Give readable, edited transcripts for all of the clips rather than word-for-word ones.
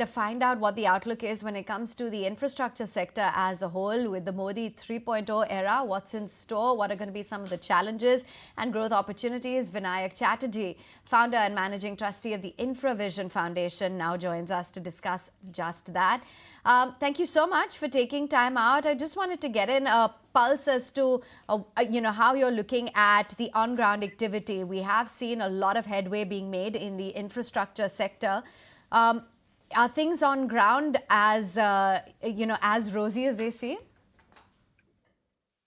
and find out what the outlook is when it comes to the infrastructure sector as a whole with the Modi 3.0 era. What's in store? What are going to be some of the challenges and growth opportunities? Vinayak Chatterjee, founder and managing trustee of the InfraVision Foundation, now joins us to discuss just that. Thank you so much for taking time out. I just wanted to get in a pulse as to how you're looking at the on-ground activity. We have seen a lot of headway being made in the infrastructure sector. Are things on ground as as rosy as they seem?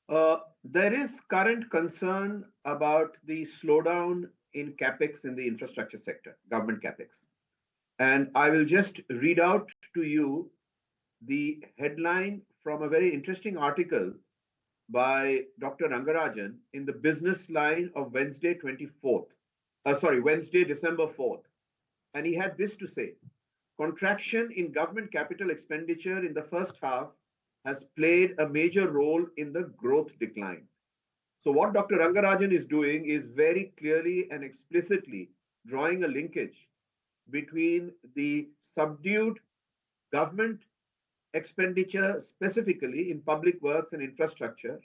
There is current concern about the slowdown in capex in the infrastructure sector, government capex. And I will just read out to you the headline from a very interesting article by Dr. Rangarajan in the business line of Wednesday, December 4th. And he had this to say: contraction in government capital expenditure in the first half has played a major role in the growth decline. So, what Dr. Rangarajan is doing is very clearly and explicitly drawing a linkage between the subdued government expenditure, specifically in public works and infrastructure,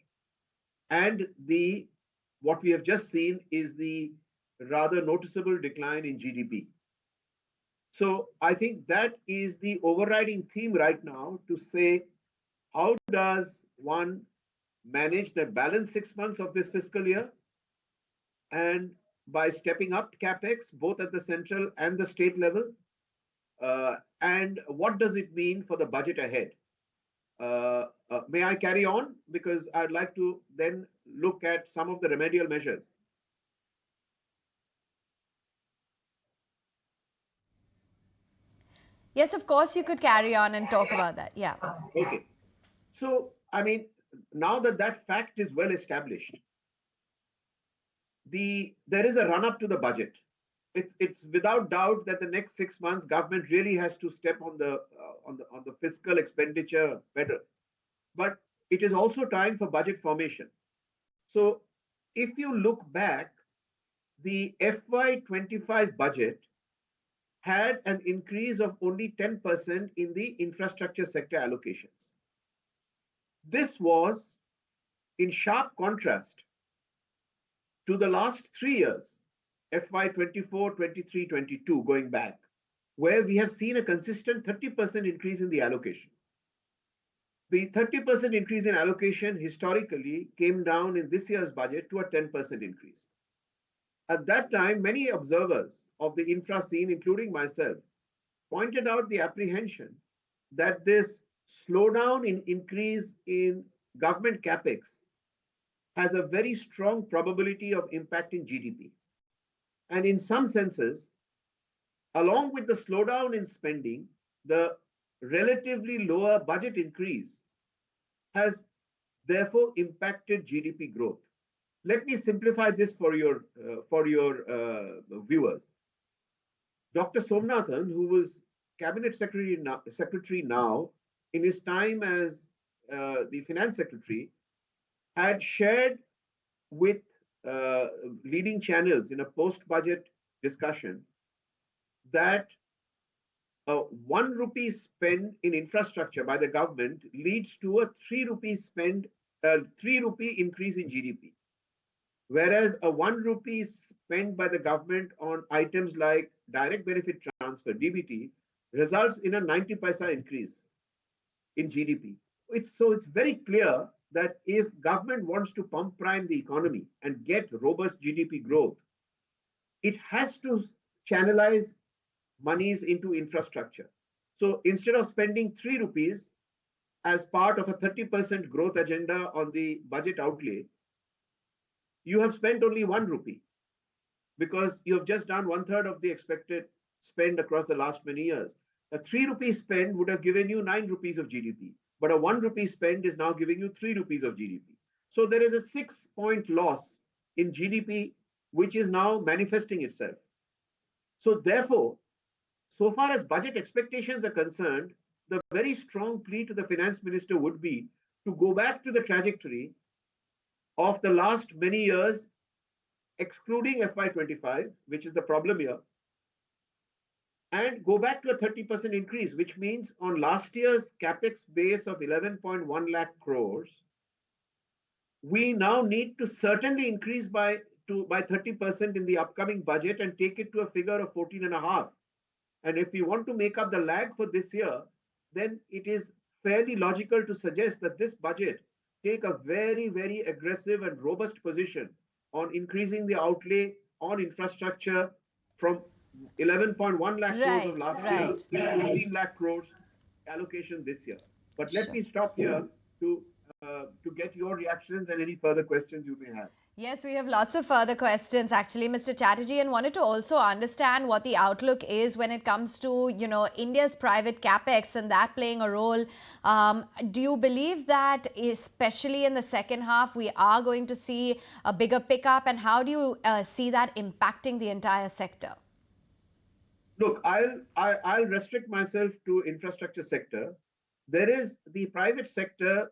and the what we have just seen is the rather noticeable decline in GDP. So I think that is the overriding theme right now, to say, how does one manage the balance 6 months of this fiscal year, and by stepping up capex both at the central and the state level, and what does it mean for the budget ahead? May I carry on? Because I'd like to then look at some of the remedial measures. Yes, of course, you could carry on and talk about that. Yeah. Okay. So, I mean, now that that fact is well established, there is a run up to the budget. It's without doubt that the next 6 months government really has to step on the fiscal expenditure better. But it is also time for budget formation. So, if you look back, the FY25 budget had an increase of only 10% in the infrastructure sector allocations. This was in sharp contrast to the last 3 years, FY24, 23, 22, going back, where we have seen a consistent 30% increase in the allocation. The 30% increase in allocation historically came down in this year's budget to a 10% increase. At that time, many observers of the infra scene, including myself, pointed out the apprehension that this slowdown in increase in government capex has a very strong probability of impacting GDP. And in some senses, along with the slowdown in spending, the relatively lower budget increase has therefore impacted GDP growth. Let me simplify this for your viewers. Dr. Somnathan, who was cabinet secretary now, in his time as the finance secretary, had shared with leading channels in a post-budget discussion that 1 rupee spent in infrastructure by the government leads to a 3 rupee increase in GDP. Whereas a 1 rupee spent by the government on items like direct benefit transfer, DBT, results in a 90 paisa increase in GDP. So it's very clear that if government wants to pump prime the economy and get robust GDP growth, it has to channelize monies into infrastructure. So instead of spending 3 rupees as part of a 30% growth agenda on the budget outlay, you have spent only 1 rupee, because you have just done 1/3 of the expected spend across the last many years. A 3 rupee spend would have given you 9 rupees of GDP, but a 1 rupee spend is now giving you 3 rupees of GDP. So there is a 6-point loss in GDP, which is now manifesting itself. So therefore, so far as budget expectations are concerned, the very strong plea to the finance minister would be to go back to the trajectory of the last many years, excluding FY25, which is the problem here, and go back to a 30% increase, which means on last year's capex base of 11.1 lakh crores, we now need to certainly increase by 30% in the upcoming budget and take it to a figure of 14 and a half. And if we want to make up the lag for this year, then it is fairly logical to suggest that this budget take a very, very aggressive and robust position on increasing the outlay on infrastructure from 11.1 lakh crores of Right, last year right. to 14 lakh crores allocation this year. But let Sure. me stop here to get your reactions and any further questions you may have. Yes, we have lots of further questions actually, Mr. Chatterjee, and wanted to also understand what the outlook is when it comes to, India's private capex and that playing a role. Do you believe that, especially in the second half, we are going to see a bigger pickup, and how do you see that impacting the entire sector? Look, I'll restrict myself to infrastructure sector. There is the private sector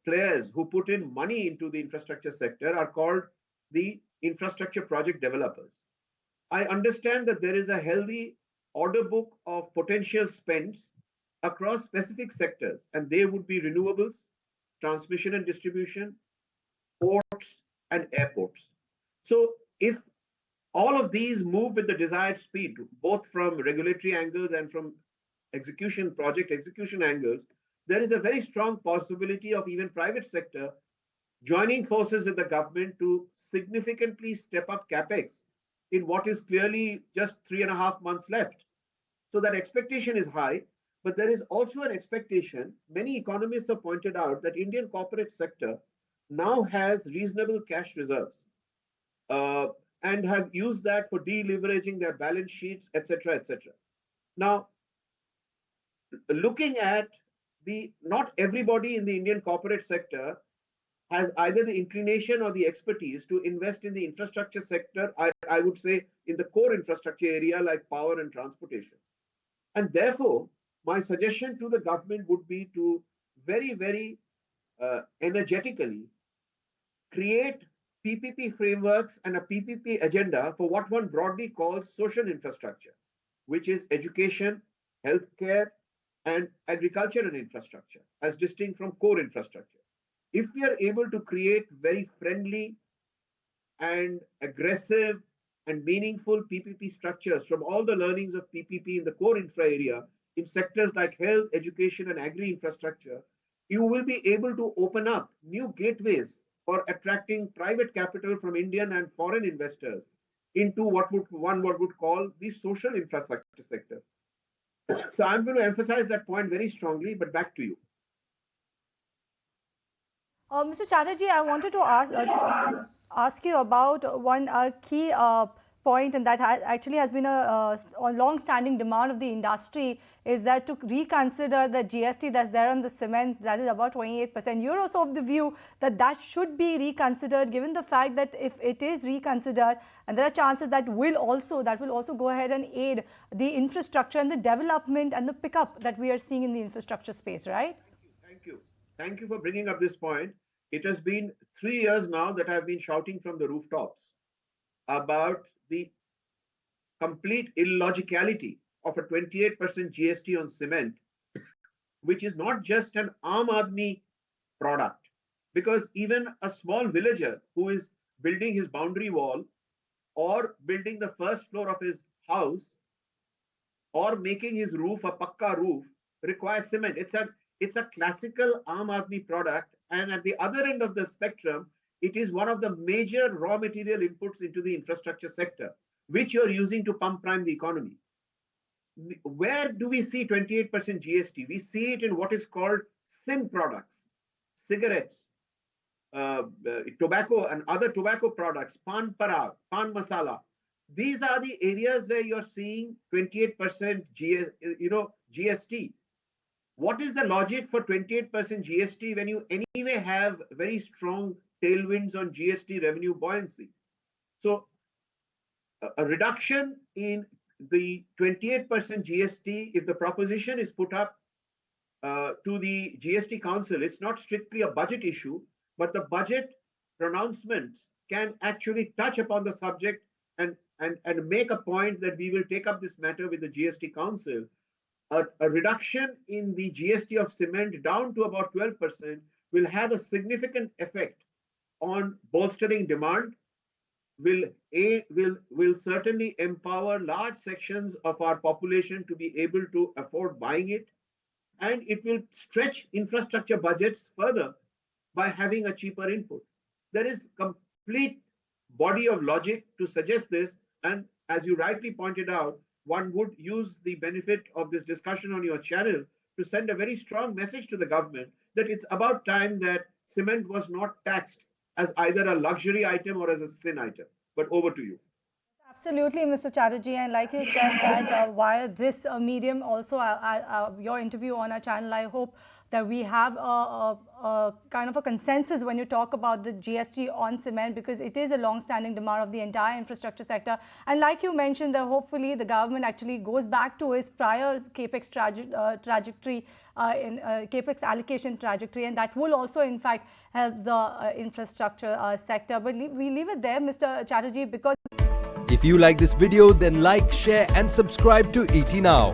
players who put in money into the infrastructure sector are called the infrastructure project developers. I understand that there is a healthy order book of potential spends across specific sectors, and they would be renewables, transmission and distribution, ports, and airports. So, if all of these move with the desired speed, both from regulatory angles and from project execution angles, there is a very strong possibility of even private sector joining forces with the government to significantly step up capex in what is clearly just 3.5 months left. So that expectation is high, but there is also an expectation. Many economists have pointed out that Indian corporate sector now has reasonable cash reserves uh, and have used that for deleveraging their balance sheets, etc., etc. Now, looking at the not everybody in the Indian corporate sector has either the inclination or the expertise to invest in the infrastructure sector. I would say in the core infrastructure area like power and transportation. And therefore, my suggestion to the government would be to very, very energetically create PPP frameworks and a PPP agenda for what one broadly calls social infrastructure, which is education, healthcare, and agriculture and infrastructure, as distinct from core infrastructure. If we are able to create very friendly and aggressive and meaningful PPP structures from all the learnings of PPP in the core infra area in sectors like health, education, and agri infrastructure, you will be able to open up new gateways for attracting private capital from Indian and foreign investors into what would call the social infrastructure sector. So I'm going to emphasize that point very strongly, but back to you. Mr. Chatterjee, I wanted to ask you about one key point, and that actually has been a long-standing demand of the industry, is that to reconsider the GST that's there on the cement, that is about 28%. You're also of the view that that should be reconsidered, given the fact that if it is reconsidered, and there are chances that will also go ahead and aid the infrastructure and the development and the pickup that we are seeing in the infrastructure space, right? Thank you. Thank you for bringing up this point. It has been 3 years now that I've been shouting from the rooftops about the complete illogicality of a 28% GST on cement, which is not just an Aam Aadmi product. Because even a small villager who is building his boundary wall or building the first floor of his house or making his roof a pakka roof requires cement. It's a classical Aam Aadmi product, and at the other end of the spectrum, it is one of the major raw material inputs into the infrastructure sector, which you're using to pump prime the economy. Where do we see 28% GST? We see it in what is called sin products, cigarettes, tobacco and other tobacco products, pan parag, pan masala. These are the areas where you're seeing 28% GST. What is the logic for 28% GST when you anyway have very strong tailwinds on GST revenue buoyancy? So a reduction in the 28% GST, if the proposition is put up to the GST Council, it's not strictly a budget issue, but the budget pronouncements can actually touch upon the subject and and make a point that we will take up this matter with the GST Council. A reduction in the GST of cement down to about 12% will have a significant effect on bolstering demand, will certainly empower large sections of our population to be able to afford buying it, and it will stretch infrastructure budgets further by having a cheaper input. There is complete body of logic to suggest this, and as you rightly pointed out, one would use the benefit of this discussion on your channel to send a very strong message to the government that it's about time that cement was not taxed as either a luxury item or as a sin item. But over to you. Absolutely, Mr. Chatterjee, and like you said that via this medium, also your interview on our channel, I hope that we have a kind of a consensus when you talk about the GST on cement, because it is a long-standing demand of the entire infrastructure sector. And like you mentioned, that hopefully the government actually goes back to its prior capex trajectory, in capex allocation trajectory, and that will also in fact help the infrastructure sector. But we leave it there, Mr. Chatterjee, because If you like this video, then like, share and subscribe to ET Now.